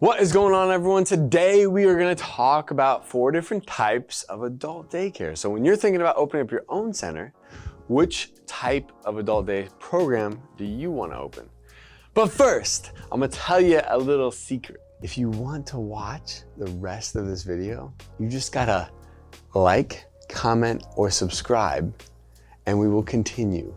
What is going on, everyone? Today we are going to talk about 4 different types of adult daycare. So when you're thinking about opening up your own center, which type of adult day program do you want to open? But first, I'm going to tell you a little secret. If you want to watch the rest of this video, you just gotta like, comment, or subscribe, and we will continue.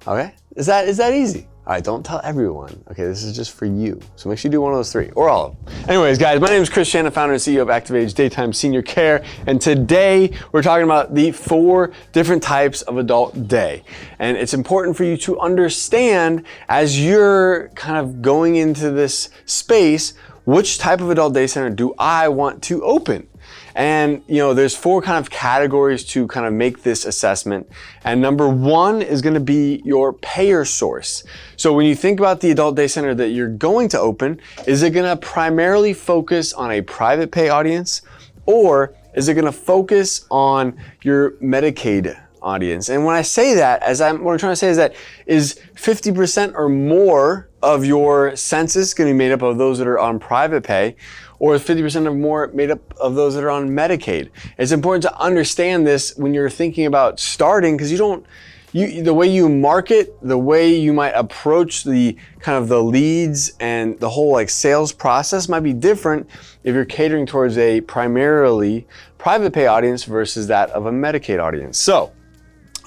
Okay? Is that easy? All right, don't tell everyone. Okay, this is just for you. So make sure you do one of those 3, or all of them. Anyways, guys, my name is Chris Shannon, founder and CEO of Active Age Daytime Senior Care. And today we're talking about the 4 different types of adult day. And it's important for you to understand as you're kind of going into this space, which type of adult day center do I want to open? And there's 4 kind of categories to kind of make this assessment. And number 1 is going to be your payer source. So when you think about the adult day center that you're going to open, is it going to primarily focus on a private pay audience, or is it going to focus on your Medicaid audience? And when I say that, what I'm trying to say is that is 50% or more of your census going to be made up of those that are on private pay, or is 50% or more made up of those that are on Medicaid? It's important to understand this when you're thinking about starting, because the way you market, the way you might approach the kind of the leads and the whole sales process might be different if you're catering towards a primarily private pay audience versus that of a Medicaid audience. So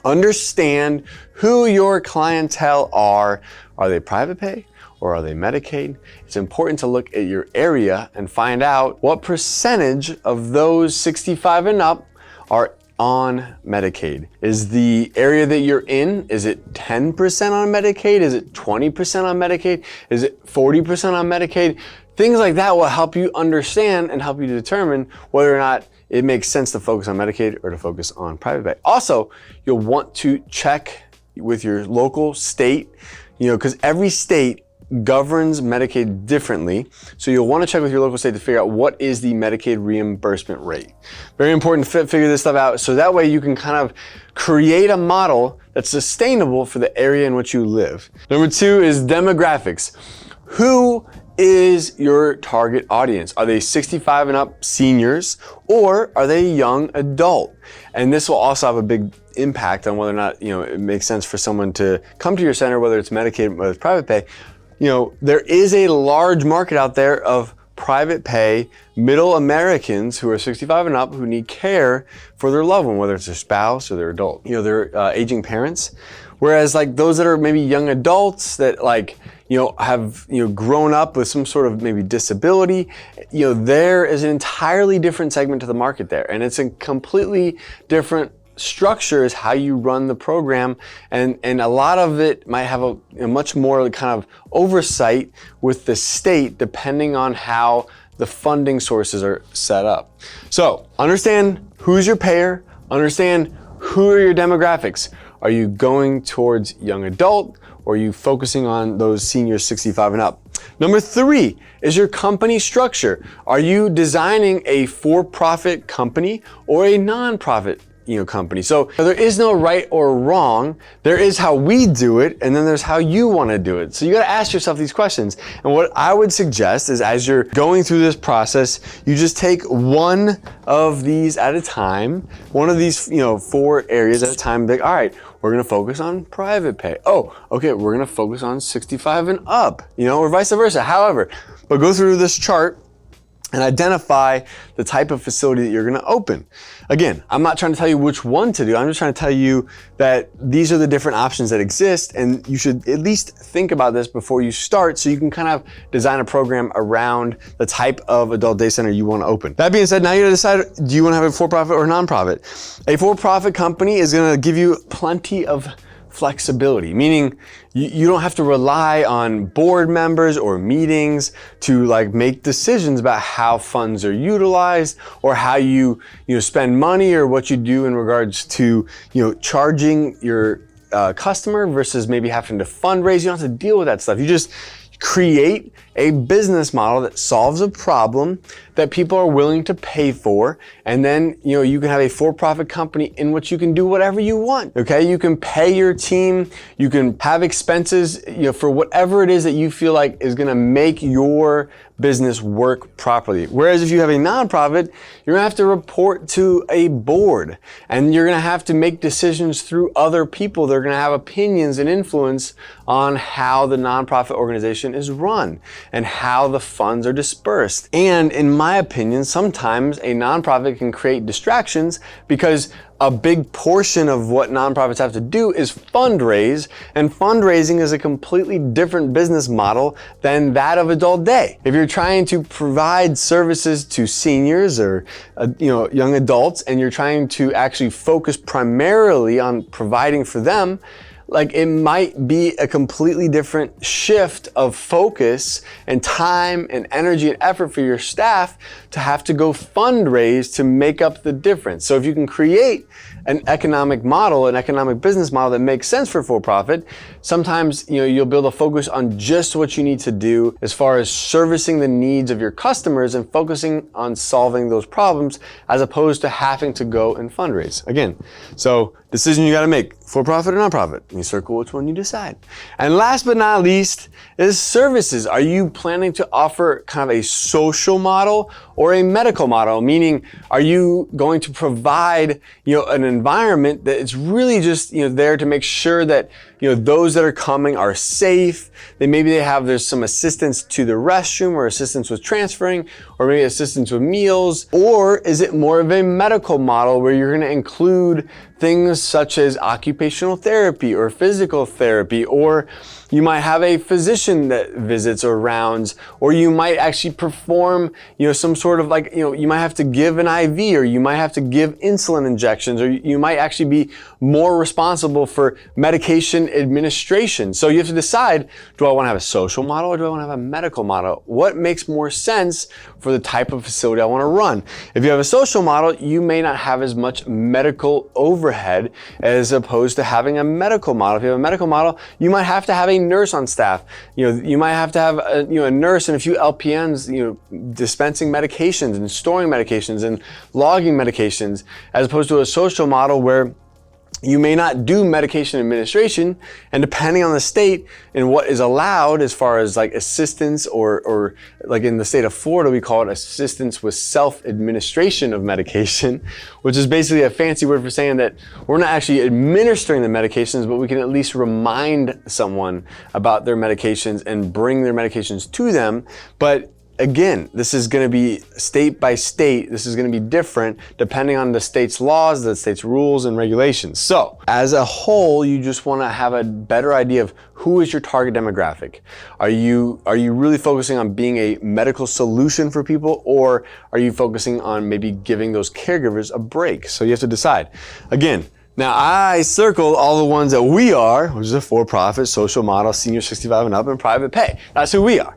understand who your clientele are. Are they private pay or are they Medicaid? It's important to look at your area and find out what percentage of those 65 and up are on Medicaid. Is the area that you're in, is it 10% on Medicaid? Is it 20% on Medicaid? Is it 40% on Medicaid? Things like that will help you understand and help you determine whether or not it makes sense to focus on Medicaid or to focus on private pay. Also, you'll want to check with your local state, because every state governs Medicaid differently. So you'll want to check with your local state to figure out what is the Medicaid reimbursement rate. Very important to figure this stuff out, so that way you can kind of create a model that's sustainable for the area in which you live. Number 2 is demographics. Who is your target audience? Are they 65 and up seniors, or are they young adult? And this will also have a big impact on whether or not it makes sense for someone to come to your center, whether it's Medicaid or whether it's private pay. There is a large market out there of private pay middle Americans who are 65 and up who need care for their loved one, whether it's their spouse or their adult, their aging parents. Whereas those that are maybe young adults that have grown up with some sort of maybe disability, there is an entirely different segment to the market there, and it's a completely different structure is how you run the program, and a lot of it might have a much more kind of oversight with the state depending on how the funding sources are set up. So understand who's your payer, understand who are your demographics. Are you going towards young adult, or are you focusing on those seniors 65 and up? Number 3 is your company structure. Are you designing a for-profit company or a non-profit company? So there is no right or wrong. There is how we do it, and then there's how you want to do it. So you got to ask yourself these questions. And what I would suggest is, as you're going through this process, you just take one of these at a time, one of these 4 areas at a time. All right, we're going to focus on private pay. Oh, okay, we're going to focus on 65 and up, or vice versa. However, but go through this chart and identify the type of facility that you're going to open. Again, I'm not trying to tell you which one to do. I'm just trying to tell you that these are the different options that exist, and you should at least think about this before you start, so you can kind of design a program around the type of adult day center you want to open. That being said, now you gotta decide, do you want to have a for-profit or non-profit? A for-profit company is going to give you plenty of flexibility, meaning you don't have to rely on board members or meetings to make decisions about how funds are utilized, or how you spend money, or what you do in regards to charging your customer versus maybe having to fundraise. You don't have to deal with that stuff. You just create a business model that solves a problem that people are willing to pay for, and then you can have a for-profit company in which you can do whatever you want. Okay, you can pay your team, you can have expenses for whatever it is that you feel like is going to make your business work properly. Whereas if you have a nonprofit, you're gonna have to report to a board, and you're gonna have to make decisions through other people. They're gonna have opinions and influence on how the nonprofit organization is run and how the funds are dispersed. And in my opinion, sometimes a nonprofit can create distractions because a big portion of what nonprofits have to do is fundraise, and fundraising is a completely different business model than that of adult day. If you're trying to provide services to seniors or young adults, and you're trying to actually focus primarily on providing for them, like, it might be a completely different shift of focus and time and energy and effort for your staff to have to go fundraise to make up the difference. So if you can create an economic model, an economic business model that makes sense for for-profit, sometimes you'll be able to focus on just what you need to do as far as servicing the needs of your customers and focusing on solving those problems, as opposed to having to go and fundraise. Again, so decision you gotta make, for-profit or nonprofit. You circle which one you decide. And last but not least is services. Are you planning to offer kind of a social model or a medical model? Meaning, are you going to provide an environment that is really just there to make sure that those that are coming are safe? There's some assistance to the restroom, or assistance with transferring, or maybe assistance with meals? Or is it more of a medical model where you're going to include things such as occupational therapy or physical therapy, or you might have a physician that visits or rounds, or you might actually perform, some sort of you might have to give an IV, or you might have to give insulin injections, or you might actually be more responsible for medication administration. So you have to decide, do I want to have a social model or do I want to have a medical model? What makes more sense for the type of facility I want to run? If you have a social model, you may not have as much medical overhead as opposed to having a medical model. If you have a medical model, you might have to have a nurse on staff. You might have to have a nurse and a few LPNs, dispensing medications and storing medications and logging medications, as opposed to a social model where you may not do medication administration, and depending on the state and what is allowed as far as assistance, or like in the state of Florida, we call it assistance with self-administration of medication, which is basically a fancy word for saying that we're not actually administering the medications, but we can at least remind someone about their medications and bring their medications to them. But again, this is going to be state by state. This is going to be different depending on the state's laws, the state's rules and regulations. So as a whole, you just want to have a better idea of who is your target demographic. Are you really focusing on being a medical solution for people, or are you focusing on maybe giving those caregivers a break? So you have to decide. Again, now I circled all the ones that we are, which is a for-profit, social model, senior 65 and up, and private pay. That's who we are.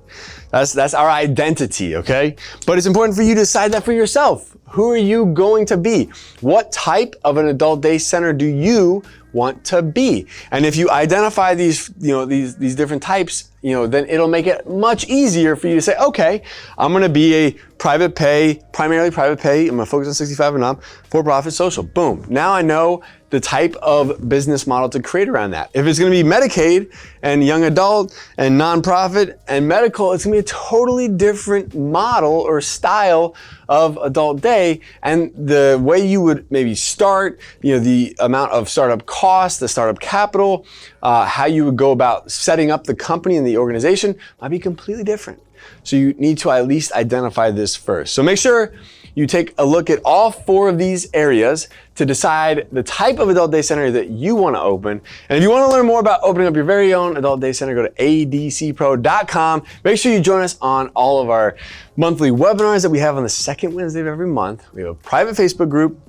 That's our identity, okay? But it's important for you to decide that for yourself. Who are you going to be? What type of an adult day center do you want to be? And if you identify these different types, then it'll make it much easier for you to say, okay, I'm gonna be a private pay, primarily private pay. I'm gonna focus on 65 and up, for-profit, social. Boom. Now I know the type of business model to create around that. If it's gonna be Medicaid and young adult and nonprofit and medical, it's gonna be a totally different model or style of adult day. And the way you would maybe start, the amount of startup costs, the startup capital, how you would go about setting up the company and the organization might be completely different. So you need to at least identify this first. So make sure you take a look at all 4 of these areas to decide the type of adult day center that you want to open. And if you want to learn more about opening up your very own adult day center, go to adcpro.com. Make sure you join us on all of our monthly webinars that we have on the second Wednesday of every month. We have a private Facebook group.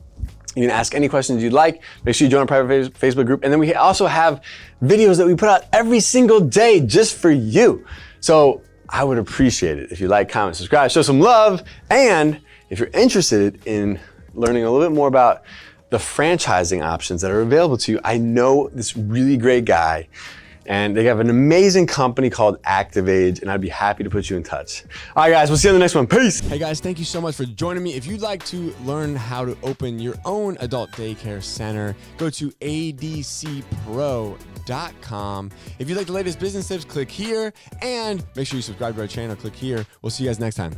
You can ask any questions you'd like. Make sure you join our private Facebook group. And then we also have videos that we put out every single day just for you. So I would appreciate it if you like, comment, subscribe, show some love. And if you're interested in learning a little bit more about the franchising options that are available to you, I know this really great guy And they have an amazing company called ActiveAge, and I'd be happy to put you in touch. All right, guys, we'll see you on the next one. Peace. Hey, guys, thank you so much for joining me. If you'd like to learn how to open your own adult daycare center, go to adcpro.com. If you'd like the latest business tips, click here, and make sure you subscribe to our channel. Click here. We'll see you guys next time.